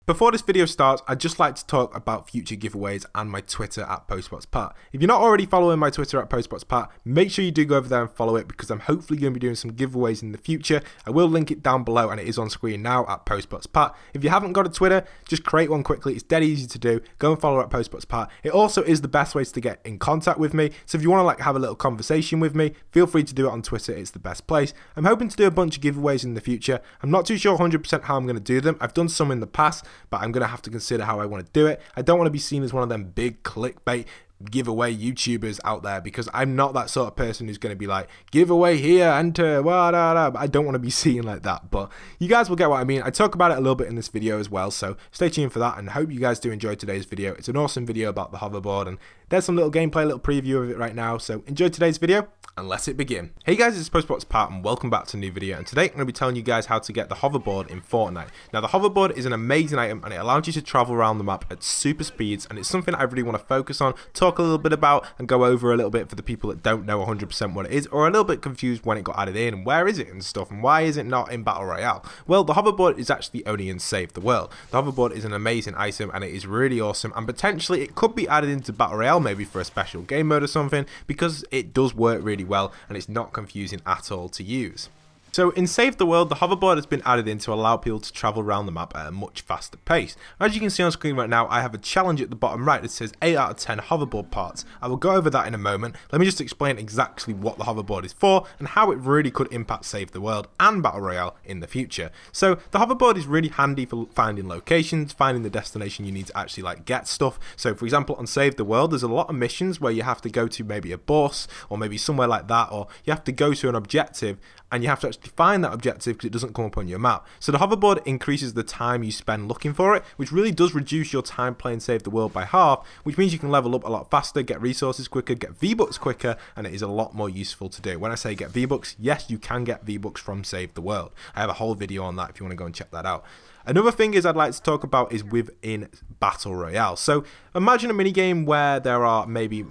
Before this video starts, I'd just like to talk about future giveaways and my Twitter at Postboxpat. If you're not already following my Twitter at Postboxpat, make sure you do go over there and follow it because I'm hopefully going to be doing some giveaways in the future. I will link it down below and it is on screen now at Postboxpat. If you haven't got a Twitter, just create one quickly. It's dead easy to do. Go and follow at Postboxpat. It also is the best ways to get in contact with me. So if you want to have a little conversation with me, feel free to do it on Twitter. It's the best place. I'm hoping to do a bunch of giveaways in the future. I'm not too sure 100% how I'm going to do them. I've done some in the past, but I'm going to have to consider how I want to do it. I don't want to be seen as one of them big clickbait giveaway YouTubers out there because I'm not that sort of person who's going to be like, giveaway here, enter, I don't want to be seen like that, but you guys will get what I mean. I talk about it a little bit in this video as well, so stay tuned for that and hope you guys do enjoy today's video. It's an awesome video about the hoverboard and there's some little gameplay, little preview of it right now, so enjoy today's video and let it begin. Hey guys, it's Postboxpat and welcome back to a new video, and today I'm going to be telling you guys how to get the hoverboard in Fortnite. Now the hoverboard is an amazing item and it allows you to travel around the map at super speeds, and it's something I really want to focus on, talk a little bit about and go over a little bit for the people that don't know 100% what it is or are a little bit confused when it got added in and where is it and stuff and why is it not in Battle Royale. Well, the hoverboard is actually only in Save the World. The hoverboard is an amazing item and it is really awesome, and potentially it could be added into Battle Royale maybe for a special game mode or something because it does work really well and it's not confusing at all to use. So in Save the World, the hoverboard has been added in to allow people to travel around the map at a much faster pace. As you can see on screen right now, I have a challenge at the bottom right that says 8 out of 10 hoverboard parts. I will go over that in a moment. Let me just explain exactly what the hoverboard is for and how it really could impact Save the World and Battle Royale in the future. So the hoverboard is really handy for finding locations, finding the destination you need to actually get stuff. So for example, on Save the World, there's a lot of missions where you have to go to maybe a bus or maybe somewhere like that, or you have to go to an objective and you have to actually find that objective because it doesn't come up on your map. So the hoverboard increases the time you spend looking for it, which really does reduce your time playing Save the World by half, which means you can level up a lot faster, get resources quicker, get V-Bucks quicker, and it is a lot more useful to do. When I say get V-Bucks, yes, you can get V-Bucks from Save the World. I have a whole video on that if you want to go and check that out. Another thing is I'd like to talk about is within Battle Royale. So imagine a minigame where there are maybe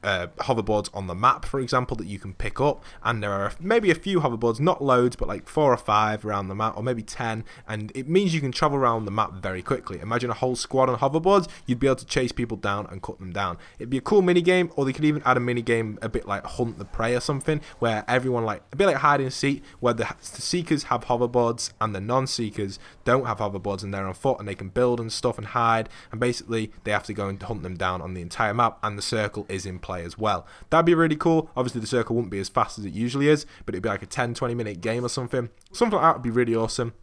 hoverboards on the map, for example, that you can pick up, and there are maybe a few hoverboards, not loads, but like 4 or 5 around the map, or maybe 10, and it means you can travel around the map very quickly. Imagine a whole squad on hoverboards, you'd be able to chase people down and cut them down. It'd be a cool minigame, or they could even add a minigame a bit like Hunt the Prey or something, where everyone a bit like hide and seek, where the seekers have hoverboards and the non-seekers don't have hoverboards and they're on foot and they can build and stuff and hide, and basically they have to go and hunt them down on the entire map, and the circle is in play as well. That'd be really cool. Obviously the circle wouldn't be as fast as it usually is, but it'd be like a 10-20 minute game or something like that would be really awesome.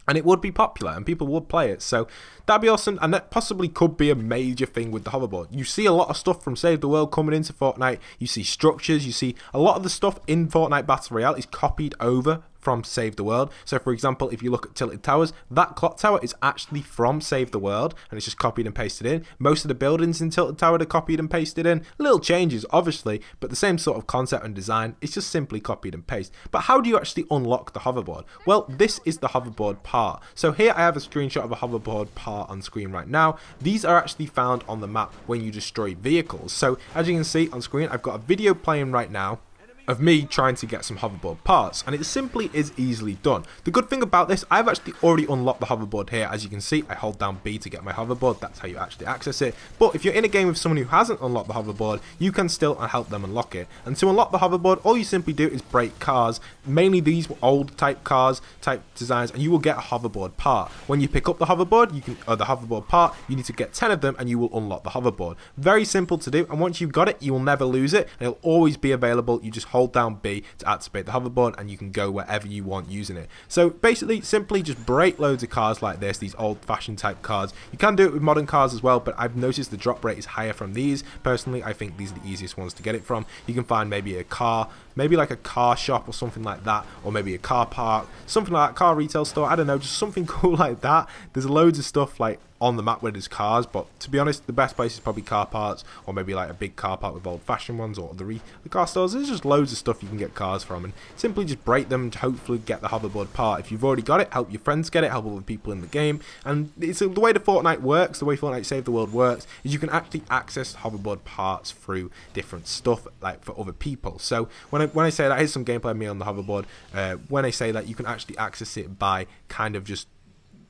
And it would be popular and people would play it, so that'd be awesome, and that possibly could be a major thing with the hoverboard. You see a lot of stuff from Save the World coming into Fortnite. You see structures, you see a lot of the stuff in Fortnite Battle Royale is copied over from Save the World. So for example, if you look at Tilted Towers, that clock tower is actually from Save the World and it's just copied and pasted in. Most of the buildings in Tilted Tower are copied and pasted in. Little changes obviously, but the same sort of concept and design. It's just simply copied and pasted. But how do you actually unlock the hoverboard? Well, this is the hoverboard part. So here I have a screenshot of a hoverboard part on screen right now. These are actually found on the map when you destroy vehicles. So as you can see on screen, I've got a video playing right now of me trying to get some hoverboard parts, and it simply is easily done. The good thing about this, I've actually already unlocked the hoverboard here. As you can see, I hold down B to get my hoverboard. That's how you actually access it. But if you're in a game with someone who hasn't unlocked the hoverboard, you can still help them unlock it. And to unlock the hoverboard, all you simply do is break cars, mainly these old type cars, type designs, and you will get a hoverboard part. When you pick up the hoverboard, the hoverboard part, you need to get 10 of them and you will unlock the hoverboard. Very simple to do, and once you've got it, you will never lose it, and it'll always be available. You just hold down B to activate the hoverboard and you can go wherever you want using it. So basically, simply just break loads of cars like this, these old-fashioned type cars. You can do it with modern cars as well, but I've noticed the drop rate is higher from these. Personally, I think these are the easiest ones to get it from. You can find maybe a car, maybe like a car shop or something like that, or maybe a car park, something like that, car retail store, I don't know, just something cool like that. There's loads of stuff like on the map where there's cars, but to be honest, the best place is probably car parts, or maybe like a big car park with old-fashioned ones, or the car stores. There's just loads of stuff you can get cars from, and simply just break them to hopefully get the hoverboard part. If you've already got it, help your friends get it, help other people in the game. And it's the way the Fortnite works, the way Fortnite Save the World works, is you can actually access hoverboard parts through different stuff, like for other people. So when I say that, here's some gameplay of me on the hoverboard. When I say that, you can actually access it by kind of just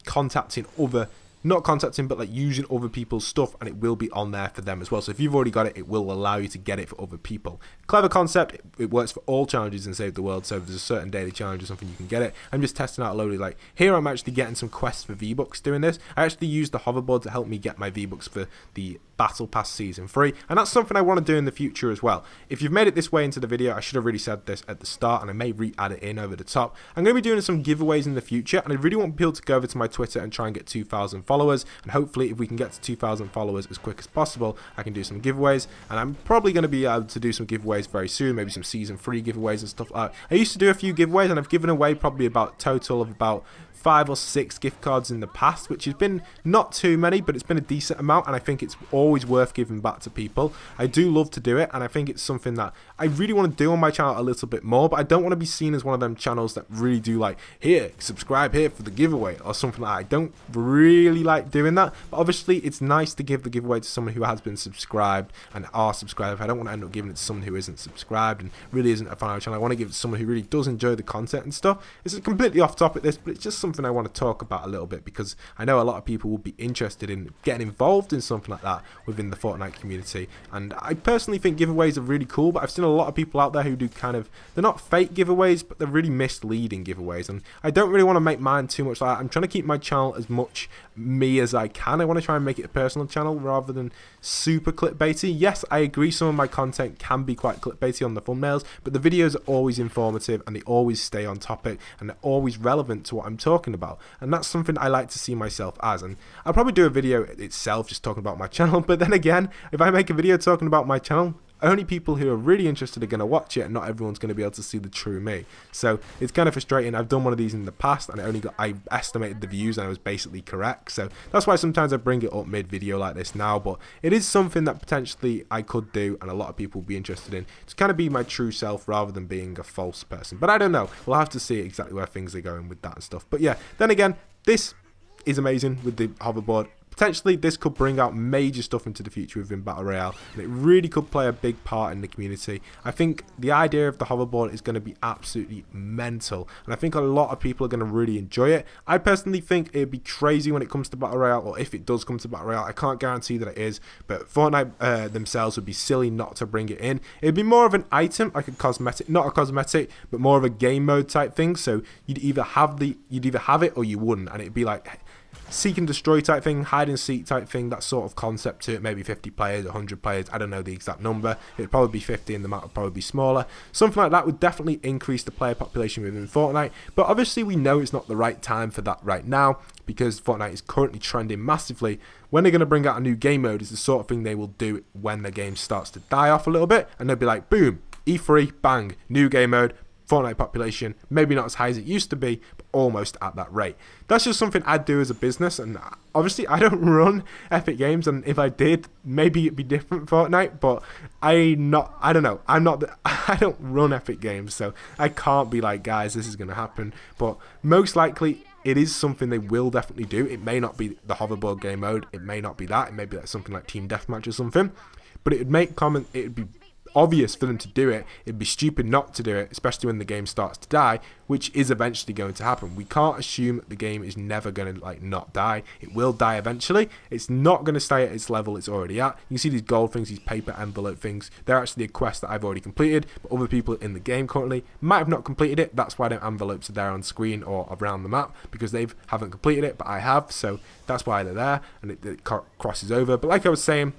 contacting other not contacting, but like using other people's stuff, and it will be on there for them as well. So if you've already got it, it will allow you to get it for other people. Clever concept. It works for all challenges in Save the World. So if there's a certain daily challenge or something, you can get it. I'm just testing out a load of, like, here I'm actually getting some quests for V-Bucks doing this. I actually used the hoverboard to help me get my V-Bucks for the Battle Pass Season 3, and that's something I want to do in the future as well. If you've made it this way into the video, I should have really said this at the start, and I may re-add it in over the top. I'm going to be doing some giveaways in the future, and I really want people to go over to my Twitter and try and get 2,000 followers, and hopefully if we can get to 2,000 followers as quick as possible, I can do some giveaways, and I'm probably going to be able to do some giveaways very soon, maybe some Season 3 giveaways and stuff like that. I used to do a few giveaways, and I've given away probably about total of about 5 or 6 gift cards in the past, which has been not too many, but it's been a decent amount, and I think it's always worth giving back to people. I do love to do it, and I think it's something that I really want to do on my channel a little bit more, but I don't want to be seen as one of them channels that really do like, here, subscribe here for the giveaway or something like that. I don't really like doing that, but obviously it's nice to give the giveaway to someone who has been subscribed and are subscribed. I don't want to end up giving it to someone who isn't subscribed and really isn't a fan of the channel. I want to give it to someone who really does enjoy the content and stuff. This is completely off topic, this, but it's just something I want to talk about a little bit, because I know a lot of people will be interested in getting involved in something like that within the Fortnite community, and I personally think giveaways are really cool, but I've seen a lot of people out there who do kind of, they're not fake giveaways, but they're really misleading giveaways, and I don't really want to make mine too much like that. I'm trying to keep my channel as much me as I can. I want to try and make it a personal channel rather than super clickbaity. Yes, I agree some of my content can be quite clickbaity on the thumbnails, but the videos are always informative and they always stay on topic and they're always relevant to what I'm talking about, and that's something I like to see myself as. And I'll probably do a video itself just talking about my channel, but then again, if I make a video talking about my channel, only people who are really interested are going to watch it, and not everyone's going to be able to see the true me. So it's kind of frustrating. I've done one of these in the past, and I estimated the views and I was basically correct. So that's why sometimes I bring it up mid-video like this now, but it is something that potentially I could do and a lot of people will be interested in, to kind of be my true self rather than being a false person. But I don't know. We'll have to see exactly where things are going with that and stuff. But yeah, then again, this is amazing with the hoverboard. Potentially this could bring out major stuff into the future within Battle Royale, and it really could play a big part in the community. I think the idea of the hoverboard is going to be absolutely mental, and I think a lot of people are going to really enjoy it. I personally think it'd be crazy when it comes to Battle Royale, or if it does come to Battle Royale. I can't guarantee that it is, but Fortnite themselves would be silly not to bring it in. It'd be more of an item, like a cosmetic, not a cosmetic, but more of a game mode type thing. So you'd either have it or you wouldn't, and it'd be like seek and destroy type thing, hide and seek type thing, that sort of concept to it. Maybe 50 players, 100 players, I don't know the exact number. It'd probably be 50 and the map would probably be smaller. Something like that would definitely increase the player population within Fortnite, but obviously we know it's not the right time for that right now, because Fortnite is currently trending massively. When they're going to bring out a new game mode is the sort of thing they will do when the game starts to die off a little bit, and they'll be like, boom, E3, bang, new game mode, Fortnite population, maybe not as high as it used to be, but almost at that rate. That's just something I'd do as a business, and obviously I don't run Epic Games, and if I did, maybe it'd be different Fortnite, but I don't run Epic Games, so I can't be like, guys, this is going to happen, but most likely it is something they will definitely do. It may not be the hoverboard game mode, it may not be that, it may be like something like Team Deathmatch or something, but it would be obvious for them to do it. It'd be stupid not to do it, especially when the game starts to die, which is eventually going to happen. We can't assume that the game is never going to like not die. It will die eventually. It's not going to stay at its level it's already at. You can see these gold things, these paper envelope things. They're actually a quest that I've already completed, but other people in the game currently might have not completed it. That's why the envelopes are there on screen or around the map, because they haven't completed it, but I have. So that's why they're there, and it crosses over. But like I was saying,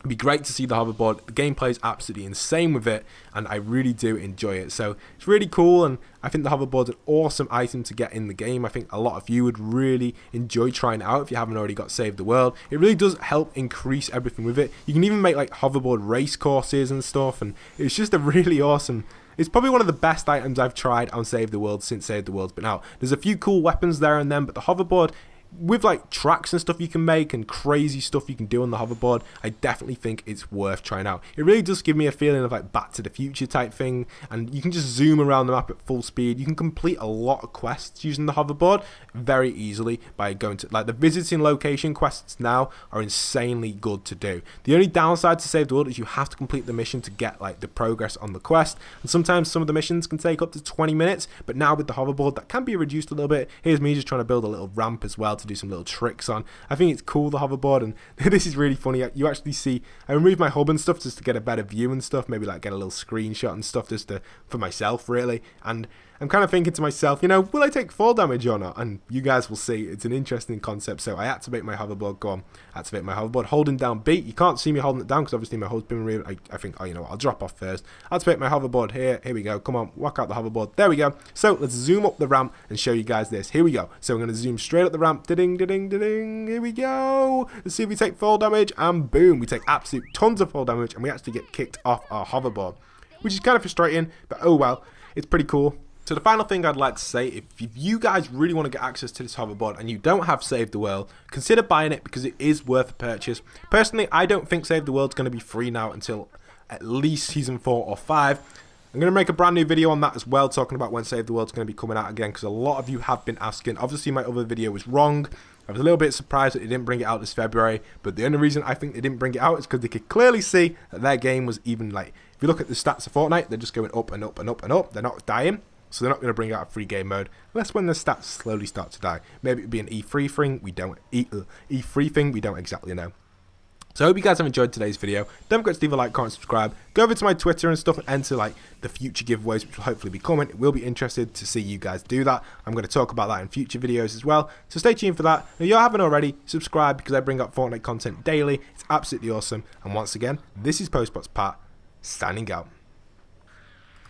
it'd be great to see the hoverboard. The gameplay is absolutely insane with it, and I really do enjoy it. So it's really cool, and I think the hoverboard's an awesome item to get in the game. I think a lot of you would really enjoy trying it out if you haven't already got Save the World. It really does help increase everything with it. You can even make like hoverboard race courses and stuff, and it's just a really awesome. It's probably one of the best items I've tried on Save the World since Save the World's been out. There's a few cool weapons there and then, but the hoverboard, with like tracks and stuff you can make and crazy stuff you can do on the hoverboard, I definitely think it's worth trying out. It really does give me a feeling of like Back to the Future type thing, and you can just zoom around the map at full speed. You can complete a lot of quests using the hoverboard very easily by going to, like, the visiting location quests now are insanely good to do. The only downside to Save the World is you have to complete the mission to get like the progress on the quest, and sometimes some of the missions can take up to 20 minutes, but now with the hoverboard that can be reduced a little bit. Here's me just trying to build a little ramp as well to to do some little tricks on. I think it's cool, the hoverboard, and this is really funny. You actually see, I removed my hub and stuff just to get a better view and stuff, maybe like get a little screenshot and stuff just for myself really, and I'm kind of thinking to myself, you know, will I take fall damage or not? And you guys will see, it's an interesting concept. So I activate my hoverboard, go on, activate my hoverboard, holding down B. You can't see me holding it down because obviously my hub's been removed. I think, oh, you know what, I'll drop off first. Activate my hoverboard here we go, come on, whack out the hoverboard, there we go. So let's zoom up the ramp and show you guys this, here we go. So I'm going to zoom straight up the ramp, da-ding, da-ding, da-ding, here we go. Let's see if we take fall damage, and boom, we take absolute tons of fall damage, and we actually get kicked off our hoverboard, which is kind of frustrating, but oh well, it's pretty cool. So the final thing I'd like to say, if you guys really want to get access to this hoverboard and you don't have Save the World, consider buying it because it is worth a purchase. Personally, I don't think Save the World's going to be free now until at least Season 4 or 5. I'm going to make a brand new video on that as well, talking about when Save the World's going to be coming out again, because a lot of you have been asking. Obviously, my other video was wrong. I was a little bit surprised that they didn't bring it out this February, but the only reason I think they didn't bring it out is because they could clearly see that their game was even, like, if you look at the stats of Fortnite, they're just going up and up and up and up. They're not dying. So they're not going to bring out a free game mode unless when the stats slowly start to die. Maybe it'd be an E3 thing. We don't E3 thing. We don't exactly know. So I hope you guys have enjoyed today's video. Don't forget to leave a like, comment, subscribe. Go over to my Twitter and stuff and enter like the future giveaways, which will hopefully be coming. It will be interested to see you guys do that. I'm going to talk about that in future videos as well. So stay tuned for that. If you haven't already, subscribe because I bring up Fortnite content daily. It's absolutely awesome. And once again, this is Postboxpat signing out.